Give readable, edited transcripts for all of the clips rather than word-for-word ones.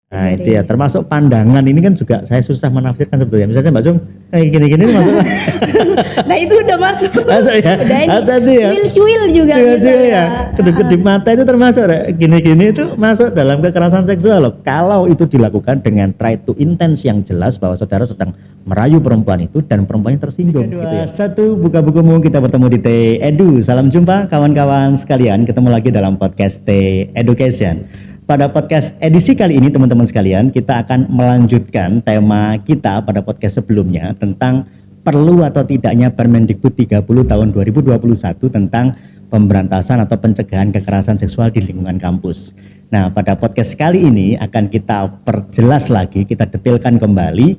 Nah itu ya, termasuk pandangan ini kan juga saya susah menafsirkan sebetulnya. Misalnya Mbak Sum, gini-gini masuk. Nah itu udah masuk. Masuk ya. Udah ini Tadi ya. cuil-cuil juga. Cuil-cuil ya. Kedip-kedip mata itu termasuk. Gini-gini itu masuk dalam kekerasan seksual loh. Kalau itu dilakukan dengan try to intense yang jelas bahwa saudara sedang merayu perempuan itu dan perempuannya tersinggung. Gitu ya. Satu, buka bukumu, kita bertemu di T-Edu. Salam jumpa kawan-kawan sekalian. Ketemu lagi dalam podcast T-Education. Pada podcast edisi kali ini teman-teman sekalian, kita akan melanjutkan tema kita pada podcast sebelumnya tentang perlu atau tidaknya Permendikbud 30 tahun 2021 tentang pemberantasan atau pencegahan kekerasan seksual di lingkungan kampus. Nah, pada podcast kali ini akan kita perjelas lagi, kita detailkan kembali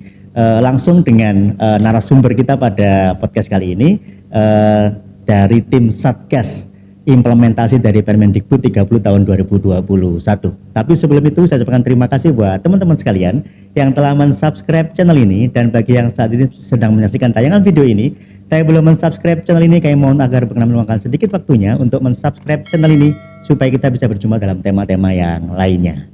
langsung dengan narasumber kita pada podcast kali ini dari tim Satgas implementasi dari Permendikbud 30 tahun 2021. Tapi sebelum itu saya ucapkan terima kasih buat teman-teman sekalian yang telah mensubscribe channel ini, dan bagi yang saat ini sedang menyaksikan tayangan video ini, tapi belum mensubscribe channel ini, kami mohon agar berkenan meluangkan sedikit waktunya untuk mensubscribe channel ini supaya kita bisa berjumpa dalam tema-tema yang lainnya.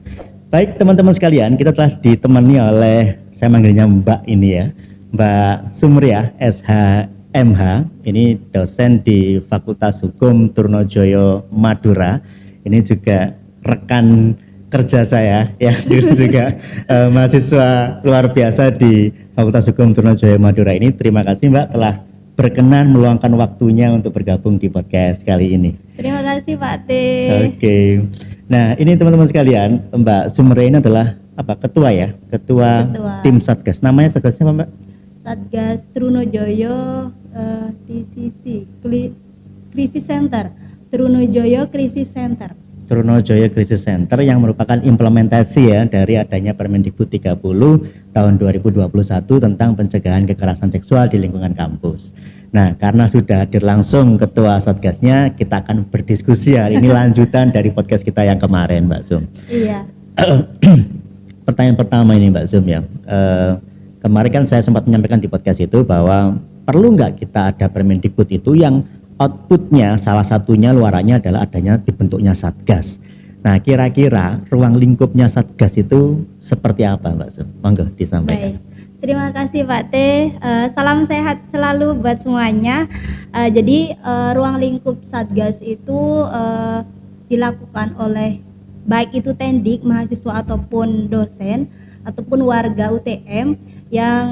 Baik teman-teman sekalian, kita telah ditemani oleh, saya manggilnya Mbak ini ya, Mbak Sumriah SH.MH, ini dosen di Fakultas Hukum Trunojoyo Madura. Ini juga rekan kerja saya yang dulu juga mahasiswa luar biasa di Fakultas Hukum Trunojoyo Madura ini. Terima kasih Mbak telah berkenan meluangkan waktunya untuk bergabung di podcast kali ini. Terima kasih Pak T. Oke. Nah, ini teman-teman sekalian, Mbak Sumriah ini adalah apa? Ketua ya? Ketua tim Satgas. Namanya Satgasnya apa Mbak? Satgas Trunojoyo TCC Krisis Center, Trunojoyo Krisis Center. Trunojoyo Krisis Center yang merupakan implementasi ya dari adanya Permendikbud 30 tahun 2021 tentang pencegahan kekerasan seksual di lingkungan kampus. Nah, karena sudah hadir langsung Ketua Satgasnya, kita akan berdiskusi hari ini lanjutan dari podcast kita yang kemarin, Mbak Sum. Iya. Pertanyaan pertama ini Mbak Sum ya. Kemarin kan saya sempat menyampaikan di podcast itu bahwa perlu nggak kita ada Permendikbud itu yang outputnya salah satunya luarannya adalah adanya dibentuknya Satgas. Nah kira-kira ruang lingkupnya Satgas itu seperti apa Mbak Sum? Monggo disampaikan. Baik. Terima kasih Pak T. Salam sehat selalu buat semuanya. Jadi ruang lingkup Satgas itu dilakukan oleh baik itu tendik, mahasiswa ataupun dosen ataupun warga UTM yang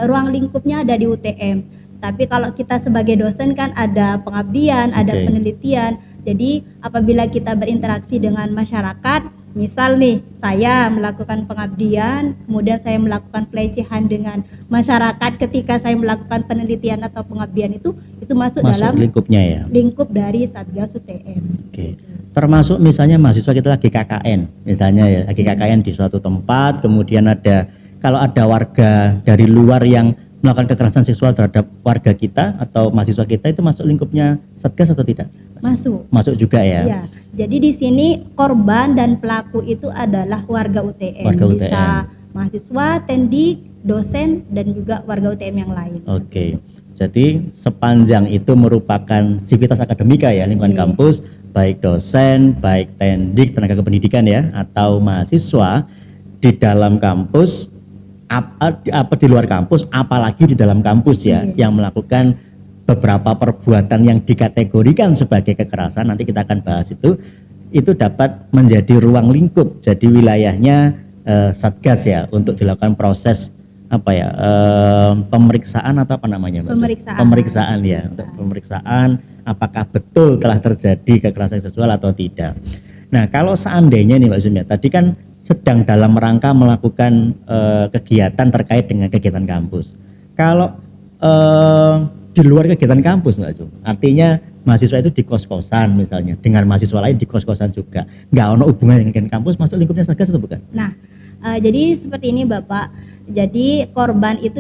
ruang lingkupnya ada di UTM. Tapi kalau kita sebagai dosen kan ada pengabdian, ada penelitian. Jadi apabila kita berinteraksi dengan masyarakat, misal nih saya melakukan pengabdian, kemudian saya melakukan pelecehan dengan masyarakat ketika saya melakukan penelitian atau pengabdian itu masuk dalam lingkupnya ya. Lingkup dari Satgas UTM. Oke. Termasuk misalnya mahasiswa kita lagi KKN, misalnya ya, lagi KKN di suatu tempat, kemudian ada kalau ada warga dari luar yang melakukan kekerasan seksual terhadap warga kita atau mahasiswa kita, itu masuk lingkupnya Satgas atau tidak? Masuk. Masuk juga ya. Iya. Jadi di sini korban dan pelaku itu adalah warga UTM. Bisa mahasiswa, tendik, dosen dan juga warga UTM yang lain. Oke. Jadi sepanjang itu merupakan sivitas akademika ya, lingkungan kampus, baik dosen, baik tendik, tenaga kependidikan ya, atau mahasiswa di dalam kampus, apa di luar kampus, apalagi di dalam kampus ya, yang melakukan beberapa perbuatan yang dikategorikan sebagai kekerasan, nanti kita akan bahas itu dapat menjadi ruang lingkup, jadi wilayahnya Satgas ya, untuk dilakukan proses pemeriksaan atau apa namanya Mbak? Pemeriksaan ya, untuk pemeriksaan apakah betul telah terjadi kekerasan seksual atau tidak. Nah kalau seandainya nih Mbak Sum ya, tadi kan sedang dalam rangka melakukan kegiatan terkait dengan kegiatan kampus. Kalau di luar kegiatan kampus Mbak Sum, artinya mahasiswa itu di kos-kosan misalnya, dengan mahasiswa lain di kos-kosan juga, nggak ada hubungan dengan kampus, masuk lingkupnya Satgas atau bukan? Nah, jadi seperti ini Bapak, jadi korban itu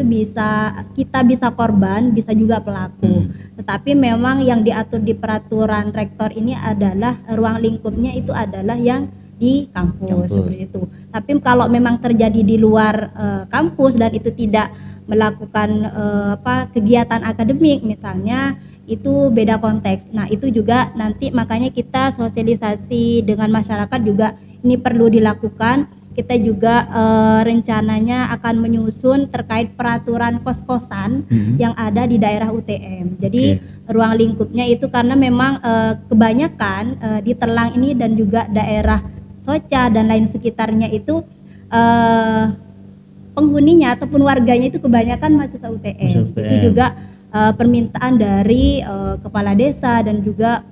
kita bisa korban, bisa juga pelaku. Tetapi memang yang diatur di peraturan rektor ini adalah ruang lingkupnya itu adalah yang di kampus. Seperti itu. Tapi kalau memang terjadi di luar kampus dan itu tidak melakukan kegiatan akademik misalnya, itu beda konteks. Nah itu juga nanti makanya kita sosialisasi dengan masyarakat juga ini perlu dilakukan. kita juga rencananya akan menyusun terkait peraturan kos-kosan yang ada di daerah UTM. Jadi ruang lingkupnya itu karena memang kebanyakan di Telang ini dan juga daerah Soca dan lain sekitarnya itu penghuninya ataupun warganya itu kebanyakan mahasiswa UTM. Itu juga permintaan dari kepala desa dan juga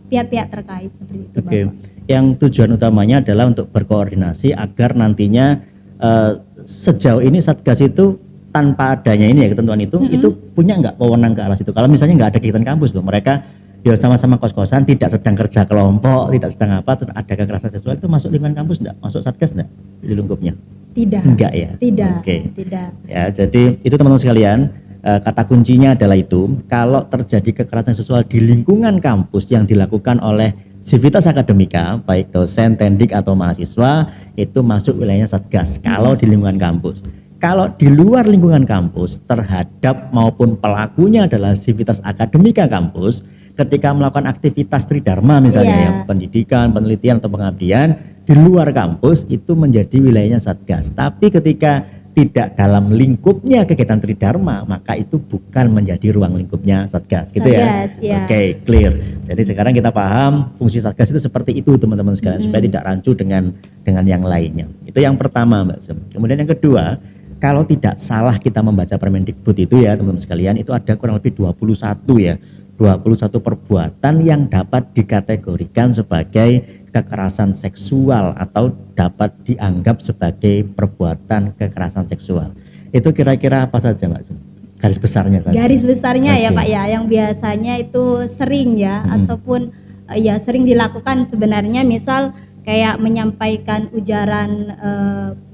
pihak-pihak terkait seperti itu. Oke. Yang tujuan utamanya adalah untuk berkoordinasi agar nantinya sejauh ini Satgas itu tanpa adanya ini ya ketentuan itu punya nggak wewenang ke arah situ. Kalau misalnya nggak ada kegiatan kampus tuh, mereka ya sama-sama kos-kosan, tidak sedang kerja kelompok, tidak sedang apa, terus ada kekerasan seksual, itu masuk lingkungan kampus enggak? Masuk Satgas enggak di lingkupnya? Tidak. Enggak ya? Tidak. Oke. Tidak. Ya, jadi itu teman-teman sekalian, kata kuncinya adalah itu, kalau terjadi kekerasan seksual di lingkungan kampus yang dilakukan oleh sivitas akademika, baik dosen, tendik atau mahasiswa, itu masuk wilayahnya Satgas kalau di lingkungan kampus. Kalau di luar lingkungan kampus terhadap maupun pelakunya adalah sivitas akademika kampus, ketika melakukan aktivitas tridharma misalnya ya, pendidikan, penelitian atau pengabdian di luar kampus itu menjadi wilayahnya Satgas. Tapi ketika tidak dalam lingkupnya kegiatan tridharma, maka itu bukan menjadi ruang lingkupnya Satgas, gitu ya. Oke, clear. Jadi sekarang kita paham fungsi Satgas itu seperti itu teman-teman sekalian, supaya tidak rancu dengan yang lainnya. Itu yang pertama, Mbak Sem. Kemudian yang kedua, kalau tidak salah kita membaca Permendikbud itu ya teman-teman sekalian, itu ada kurang lebih 21 perbuatan yang dapat dikategorikan sebagai kekerasan seksual atau dapat dianggap sebagai perbuatan kekerasan seksual. Itu kira-kira apa saja, Mbak? Garis besarnya saja. Garis besarnya ya Pak ya, yang biasanya itu sering ya ataupun ya sering dilakukan sebenarnya, misal kayak menyampaikan ujaran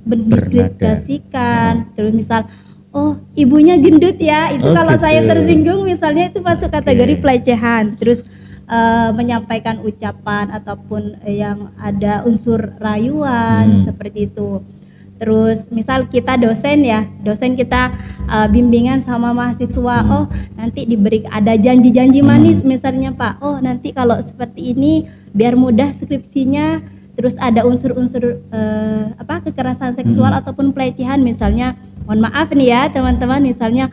mendiskreditasikan, terus misal oh ibunya gendut ya, itu kalau gitu. saya tersinggung misalnya itu masuk kategori pelecehan. Terus menyampaikan ucapan ataupun yang ada unsur rayuan seperti itu. Terus misal kita dosen ya, dosen kita bimbingan sama mahasiswa, oh nanti diberi ada janji-janji manis misalnya Pak, oh nanti kalau seperti ini biar mudah skripsinya. Terus ada unsur-unsur kekerasan seksual ataupun pelecehan, misalnya mohon maaf nih ya teman-teman, misalnya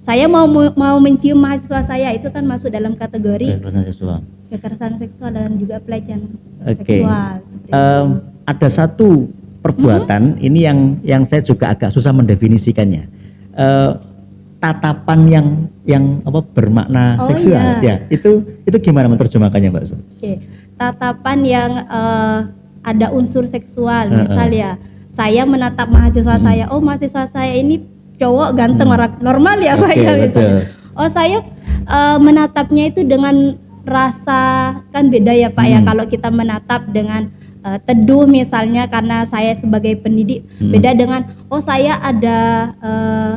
saya mau mencium mahasiswa saya, itu kan masuk dalam kategori kekerasan seksual dan juga pelecehan seksual. Ada satu perbuatan ini yang saya juga agak susah mendefinisikannya, tatapan yang bermakna seksual ya, itu gimana menerjemahkannya, Mbak Su? Tatapan yang ada unsur seksual, misal ya saya menatap mahasiswa saya, oh mahasiswa saya ini cowok ganteng, orang normal ya Pak ya misalnya. Oh saya menatapnya itu dengan rasa, kan beda ya Pak ya, kalau kita menatap dengan teduh misalnya karena saya sebagai pendidik, beda dengan oh saya ada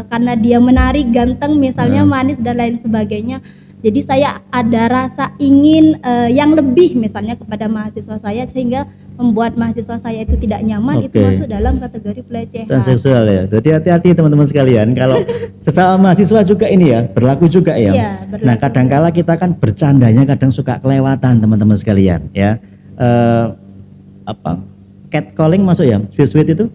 karena dia menarik, ganteng misalnya, manis dan lain sebagainya. Jadi saya ada rasa ingin yang lebih misalnya kepada mahasiswa saya sehingga membuat mahasiswa saya itu tidak nyaman, itu masuk dalam kategori pelecehan seksual ya. Jadi hati-hati teman-teman sekalian, kalau sesama mahasiswa juga ini ya, berlaku juga ya. Berlaku. Nah kadang-kala kita kan bercandanya kadang suka kelewatan teman-teman sekalian ya. Catcalling masuk ya, sweet itu?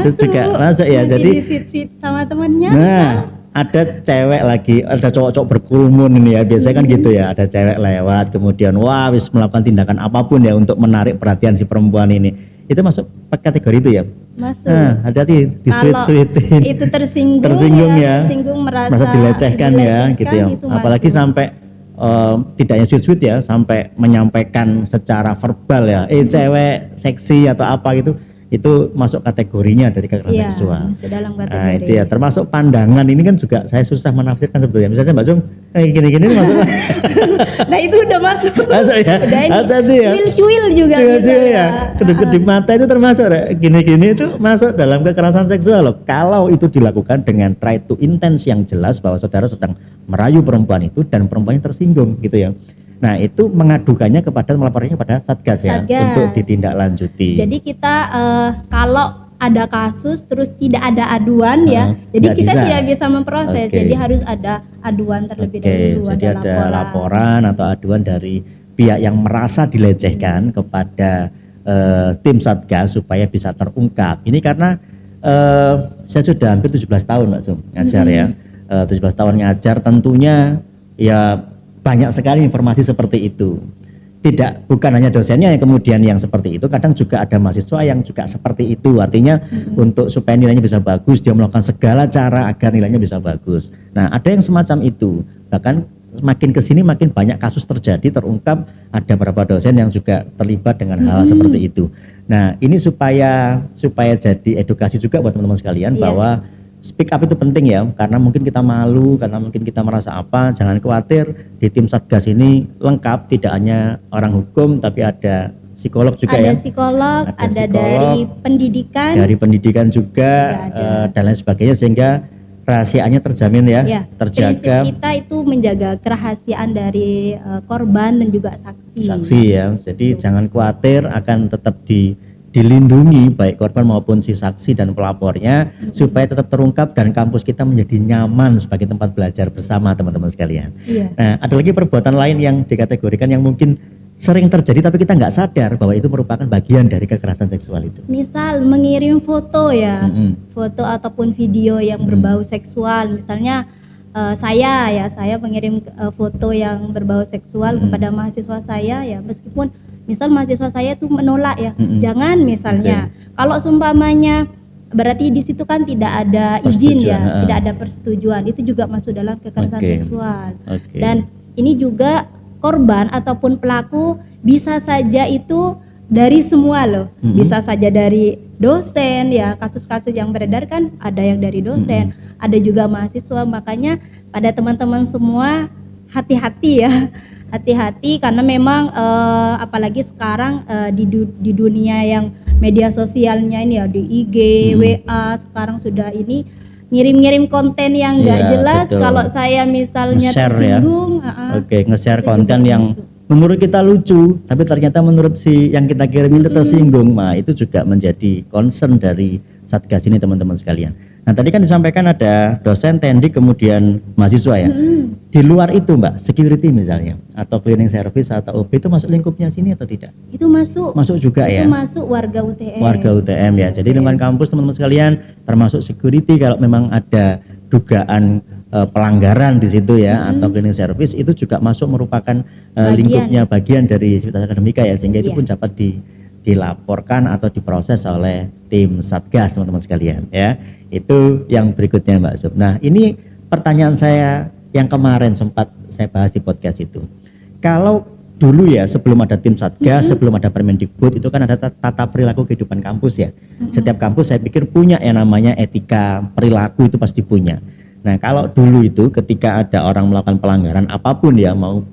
Itu juga masuk ya. Jadi sweet sama temannya. Nah, ada cewek lagi, ada cowok-cowok berkerumun ini ya, biasanya kan gitu ya, ada cewek lewat kemudian wah wis melakukan tindakan apapun ya untuk menarik perhatian si perempuan ini. Itu masuk kategori itu ya? Masuk. Nah, hati-hati di sweet-sweetin. Itu tersinggung ya, merasa dilecehkan ya gitu ya. Apalagi sampai tidaknya sweet ya, sampai menyampaikan secara verbal ya, cewek seksi atau apa gitu, itu masuk kategorinya dari kekerasan seksual. Dalam kategori. Nah itu ya, termasuk pandangan ini kan juga saya susah menafsirkan sebetulnya. Misalnya Mbak Sung, gini-gini masuk. Nah itu udah masuk. Masuk ya. Hati-hati ya. Cuil juga. Cuil ya. Kedip-kedip mata itu termasuk gini-gini itu masuk dalam kekerasan seksual loh. Kalau itu dilakukan dengan try to intense yang jelas bahwa saudara sedang merayu perempuan itu dan perempuannya tersinggung gitu ya. Nah itu mengadukannya melaporkannya kepada Satgas ya, untuk ditindaklanjuti. Jadi kita kalau ada kasus terus tidak ada aduan ya, jadi kita tidak bisa memproses. Jadi harus ada aduan terlebih dahulu. Jadi ada laporan atau aduan dari pihak yang merasa dilecehkan kepada tim Satgas supaya bisa terungkap. Ini karena saya sudah hampir 17 tahun Mbak Sum ngajar ya. 17 tahun ngajar, tentunya ya banyak sekali informasi seperti itu. Bukan hanya dosennya yang kemudian yang seperti itu, kadang juga ada mahasiswa yang juga seperti itu. Artinya untuk supaya nilainya bisa bagus, dia melakukan segala cara agar nilainya bisa bagus. Nah, ada yang semacam itu. Bahkan makin kesini makin banyak kasus terjadi, terungkap, ada beberapa dosen yang juga terlibat dengan hal seperti itu. Nah, ini supaya jadi edukasi juga buat teman-teman sekalian bahwa speak up itu penting ya, karena mungkin kita malu, karena mungkin kita merasa apa, jangan khawatir, di tim Satgas ini lengkap, tidak hanya orang hukum tapi ada psikolog juga ada psikolog, ada dari pendidikan. Dari pendidikan juga dan lain sebagainya, sehingga rahasianya terjamin ya, terjaga. Prinsip kita itu menjaga kerahasiaan dari korban dan juga saksi. Saksi ya, jadi jangan khawatir, akan tetap dilindungi baik korban maupun si saksi dan pelapornya, supaya tetap terungkap dan kampus kita menjadi nyaman sebagai tempat belajar bersama teman-teman sekalian. Nah, ada lagi perbuatan lain yang dikategorikan yang mungkin sering terjadi tapi kita nggak sadar bahwa itu merupakan bagian dari kekerasan seksual itu. Misal mengirim foto ya, foto ataupun video yang berbau seksual. Misalnya saya mengirim foto yang berbau seksual kepada mahasiswa saya ya, meskipun misal mahasiswa saya tuh menolak ya, jangan misalnya. Kalau seumpamanya berarti di situ kan tidak ada izin ya, tidak ada persetujuan, itu juga masuk dalam kekerasan seksual. Dan ini juga korban ataupun pelaku bisa saja itu dari semua loh, bisa saja dari dosen ya, kasus-kasus yang beredar kan ada yang dari dosen, ada juga mahasiswa. Makanya pada teman-teman semua hati-hati ya, hati-hati karena memang apalagi sekarang di dunia yang media sosialnya ini ya, di IG, WA sekarang sudah ini ngirim-ngirim konten yang nggak jelas. Kalau saya misalnya tersinggung, nge-share konten yang menurut kita lucu, tapi ternyata menurut si yang kita kirim itu tersinggung. Nah, itu juga menjadi concern dari Satgas ini teman-teman sekalian. Nah, tadi kan disampaikan ada dosen, tendik, kemudian mahasiswa ya. Di luar itu Mbak, security misalnya, atau cleaning service atau OB itu masuk lingkupnya sini atau tidak? Itu masuk. Masuk juga ya? Itu masuk warga UTM. Warga UTM ya. Jadi lingkungan kampus teman-teman sekalian, termasuk security kalau memang ada dugaan pelanggaran di situ ya, atau cleaning service, itu juga masuk merupakan lingkupnya bagian dari civitas akademika ya, sehingga itu pun dapat dilaporkan atau diproses oleh tim Satgas teman-teman sekalian ya. Itu yang berikutnya Mbak Sub. Nah, ini pertanyaan saya yang kemarin sempat saya bahas di podcast itu. Kalau dulu ya, sebelum ada tim Satgas, sebelum ada Permendikbud, itu kan ada tata perilaku kehidupan kampus ya. Setiap kampus saya pikir punya yang namanya etika perilaku, itu pasti punya. Nah, kalau dulu itu ketika ada orang melakukan pelanggaran apapun ya, mau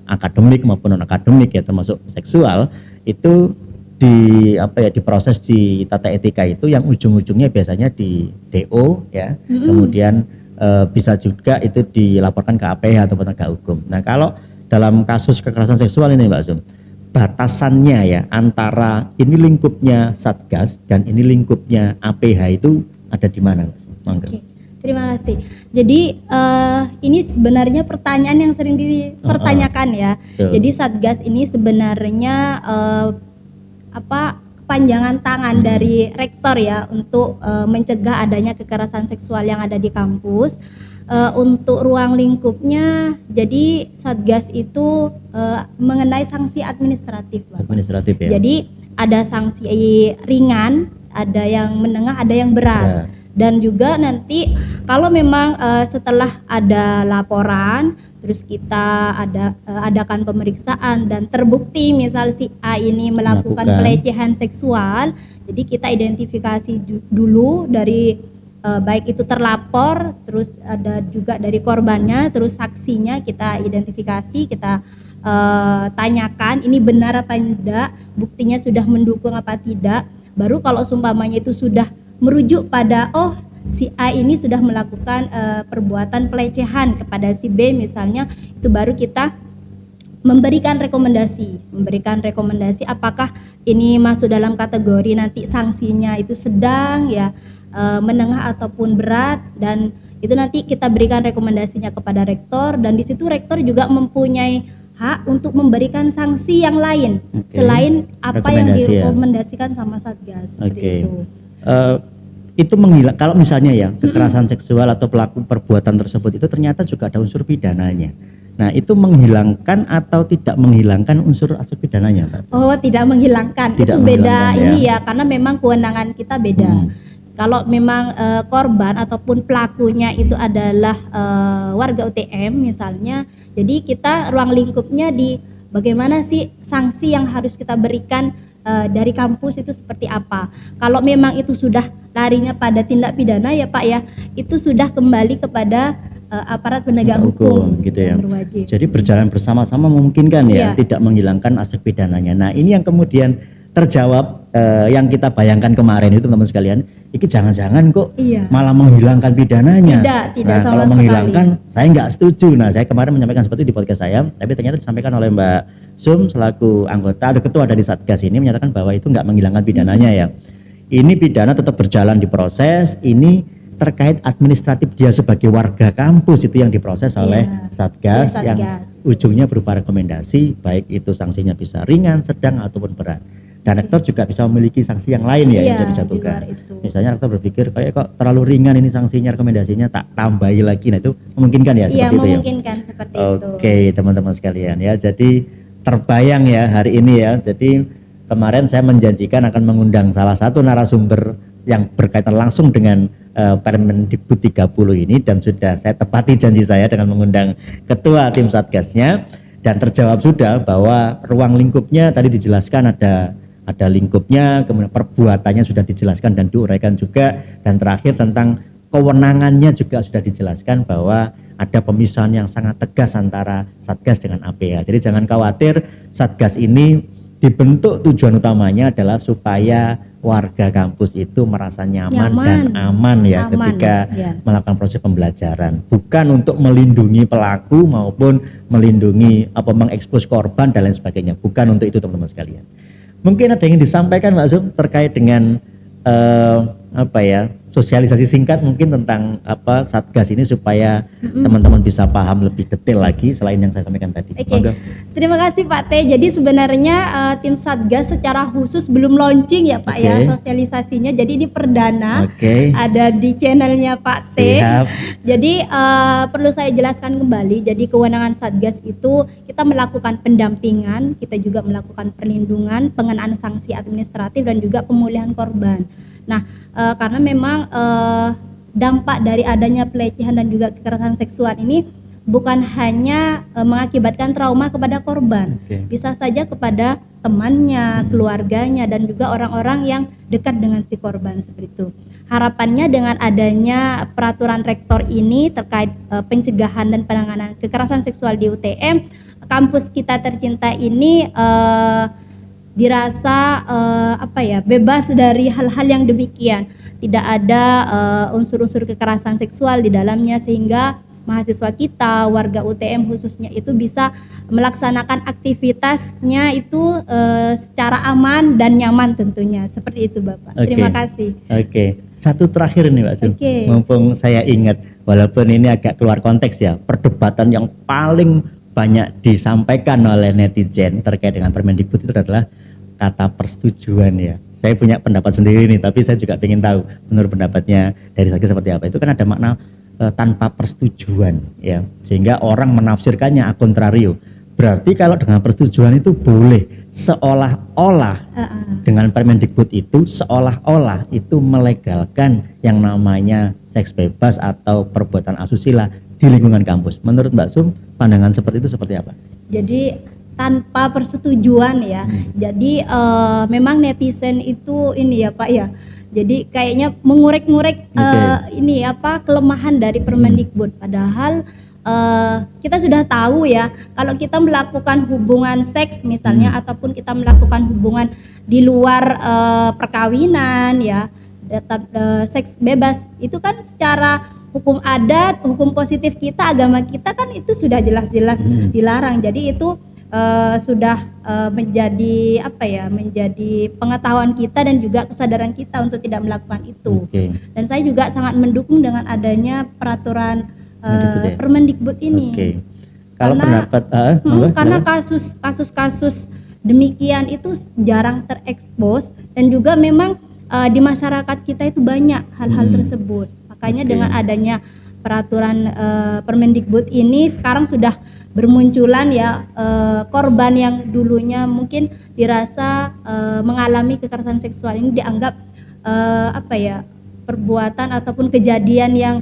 akademik maupun non akademik ya, termasuk seksual, itu diproses di tata etika itu, yang ujung-ujungnya biasanya di DO ya, kemudian bisa juga itu dilaporkan ke APH atau penegak hukum. Nah, kalau dalam kasus kekerasan seksual ini Mbak Zum, batasannya ya antara ini lingkupnya Satgas dan ini lingkupnya APH itu ada di mana Mbak Zum? Terima kasih. Jadi ini sebenarnya pertanyaan yang sering dipertanyakan ya. Jadi Satgas ini sebenarnya kepanjangan tangan dari rektor ya untuk mencegah adanya kekerasan seksual yang ada di kampus. Untuk ruang lingkupnya, jadi Satgas itu mengenai sanksi administratif. Administratif ya. Jadi ada sanksi ringan, ada yang menengah, ada yang berat. Dan juga nanti kalau memang setelah ada laporan, terus kita adakan pemeriksaan dan terbukti misal si A ini melakukan pelecehan seksual, jadi kita identifikasi dulu dari baik itu terlapor, terus ada juga dari korbannya, terus saksinya kita identifikasi, kita tanyakan ini benar apa tidak, buktinya sudah mendukung apa tidak. Baru kalau seumpamanya itu sudah merujuk pada si A ini sudah melakukan perbuatan pelecehan kepada si B misalnya, itu baru kita memberikan rekomendasi apakah ini masuk dalam kategori nanti sanksinya itu sedang ya, menengah ataupun berat, dan itu nanti kita berikan rekomendasinya kepada rektor, dan di situ rektor juga mempunyai hak untuk memberikan sanksi yang lain selain apa yang direkomendasikan sama Satgas seperti itu. Itu kalau misalnya ya kekerasan seksual atau pelaku perbuatan tersebut itu ternyata juga ada unsur pidananya. Nah, itu menghilangkan atau tidak menghilangkan unsur aspek pidananya, Pak? Oh, tidak menghilangkan. Itu beda ini ya, karena memang kewenangan kita beda. Kalau memang korban ataupun pelakunya itu adalah warga UTM misalnya, jadi kita ruang lingkupnya di bagaimana sih sanksi yang harus kita berikan dari kampus itu seperti apa. Kalau memang itu sudah larinya pada tindak pidana ya Pak ya, itu sudah kembali kepada aparat penegak hukum gitu ya. Berwajib. Jadi berjalan bersama-sama memungkinkan ya, tidak menghilangkan aspek pidananya. Nah, ini yang kemudian terjawab yang kita bayangkan kemarin itu teman-teman sekalian, ini jangan-jangan kok malah menghilangkan pidananya. Tidak nah, sama kalau sekali. Menghilangkan, saya nggak setuju. Nah, saya kemarin menyampaikan seperti itu di podcast saya, tapi ternyata disampaikan oleh Mbak Sum selaku anggota atau ketua dari Satgas ini menyatakan bahwa itu nggak menghilangkan pidananya ya. Ini pidana tetap berjalan diproses, ini terkait administratif dia sebagai warga kampus itu yang diproses oleh Satgas, yang ujungnya berupa rekomendasi, baik itu sanksinya bisa ringan, sedang ataupun berat. Dan rektor juga bisa memiliki sanksi yang lain ya yang bisa dijatuhkan. Misalnya rektor berpikir kayak kok terlalu ringan ini sanksinya, rekomendasinya tak tambahi lagi. Nah, itu memungkinkan ya seperti itu ya. Memungkinkan seperti itu. Oke, teman-teman sekalian ya. Jadi terbayang ya hari ini ya. Jadi kemarin saya menjanjikan akan mengundang salah satu narasumber yang berkaitan langsung dengan Permendikbud 30 ini, dan sudah saya tepati janji saya dengan mengundang ketua tim Satgasnya, dan terjawab sudah bahwa ruang lingkupnya tadi dijelaskan ada lingkupnya, kemudian perbuatannya sudah dijelaskan dan diuraikan juga, dan terakhir tentang kewenangannya juga sudah dijelaskan bahwa ada pemisahan yang sangat tegas antara Satgas dengan APH. Jadi jangan khawatir, Satgas ini dibentuk tujuan utamanya adalah supaya warga kampus itu merasa nyaman dan aman ya ketika melakukan proses pembelajaran, bukan untuk melindungi pelaku maupun melindungi mengekspos korban dan lain sebagainya, bukan untuk itu teman-teman sekalian. Mungkin ada yang disampaikan Mbak Zum terkait dengan sosialisasi singkat mungkin tentang Satgas ini supaya teman-teman bisa paham lebih detail lagi selain yang saya sampaikan tadi. Terima kasih Pak T. Jadi sebenarnya tim Satgas secara khusus belum launching ya Pak ya sosialisasinya. Jadi ini perdana ada di channelnya Pak T. Jadi perlu saya jelaskan kembali. Jadi kewenangan Satgas itu kita melakukan pendampingan, kita juga melakukan perlindungan, pengenaan sanksi administratif dan juga pemulihan korban. Nah, karena memang dampak dari adanya pelecehan dan juga kekerasan seksual ini bukan hanya mengakibatkan trauma kepada korban, bisa saja kepada temannya, keluarganya, dan juga orang-orang yang dekat dengan si korban seperti itu. Harapannya dengan adanya peraturan rektor ini terkait pencegahan dan penanganan kekerasan seksual di UTM, kampus kita tercinta ini dirasa bebas dari hal-hal yang demikian, tidak ada unsur-unsur kekerasan seksual di dalamnya, sehingga mahasiswa kita, warga UTM khususnya itu bisa melaksanakan aktivitasnya itu secara aman dan nyaman tentunya, seperti itu Bapak. Terima kasih. Satu terakhir nih Mbak Sum, mumpung saya ingat, walaupun ini agak keluar konteks ya, perdebatan yang paling banyak disampaikan oleh netizen terkait dengan Permendikbud itu adalah kata persetujuan ya. Saya punya pendapat sendiri nih, tapi saya juga ingin tahu menurut pendapatnya dari Satgas seperti apa. Itu kan ada makna tanpa persetujuan ya, sehingga orang menafsirkannya a contrario. Berarti kalau dengan persetujuan itu boleh, seolah-olah dengan Permendikbud itu seolah-olah itu melegalkan yang namanya seks bebas atau perbuatan asusila di lingkungan kampus. Menurut Mbak Sum, pandangan seperti itu seperti apa? Jadi tanpa persetujuan ya. Jadi memang netizen itu ini ya Pak ya. Jadi kayaknya mengurek-ngurek kelemahan dari Permendikbud. Padahal kita sudah tahu ya, kalau kita melakukan hubungan seks misalnya ataupun kita melakukan hubungan di luar perkawinan ya, seks bebas itu kan secara hukum adat, hukum positif kita, agama kita kan itu sudah jelas-jelas dilarang. Jadi itu sudah menjadi menjadi pengetahuan kita dan juga kesadaran kita untuk tidak melakukan itu. Dan saya juga sangat mendukung dengan adanya peraturan Permendikbud ini. Kalau pendapat karena kasus-kasus demikian itu jarang terekspos dan juga memang di masyarakat kita itu banyak hal-hal tersebut. Makanya dengan adanya peraturan Permendikbud ini sekarang sudah bermunculan ya korban yang dulunya mungkin dirasa mengalami kekerasan seksual ini dianggap perbuatan ataupun kejadian yang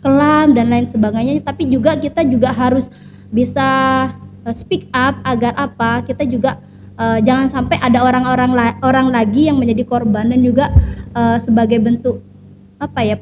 kelam dan lain sebagainya, tapi juga kita juga harus bisa speak up agar kita juga jangan sampai ada orang lagi yang menjadi korban, dan juga sebagai bentuk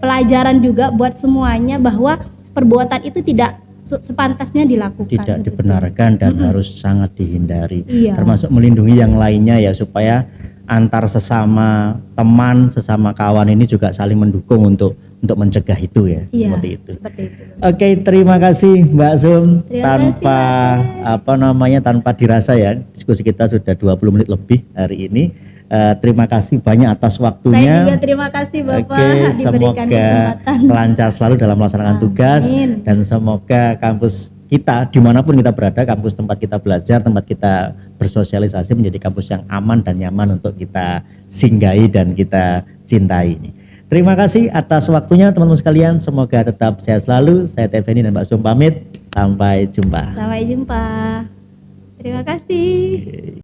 pelajaran juga buat semuanya bahwa perbuatan itu tidak sepantasnya dilakukan, tidak dibenarkan dan harus sangat dihindari. Iya. Termasuk melindungi yang lainnya ya, supaya antar sesama teman, sesama kawan ini juga saling mendukung untuk mencegah itu ya. Iya, seperti itu. Seperti itu. Oke, terima kasih Mbak Sum. Terima Tanpa dirasa ya, diskusi kita sudah 20 menit lebih hari ini. Terima kasih banyak atas waktunya. Saya juga terima kasih Bapak diberikan semoga kesempatan. lancar selalu dalam melaksanakan tugas, dan semoga kampus kita dimanapun kita berada, kampus tempat kita belajar, tempat kita bersosialisasi menjadi kampus yang aman dan nyaman untuk kita singgahi dan kita cintai ini. Terima kasih atas waktunya teman-teman sekalian, semoga tetap sehat selalu. Saya Teveni dan Mbak Sum pamit, sampai jumpa. Sampai jumpa. Terima kasih.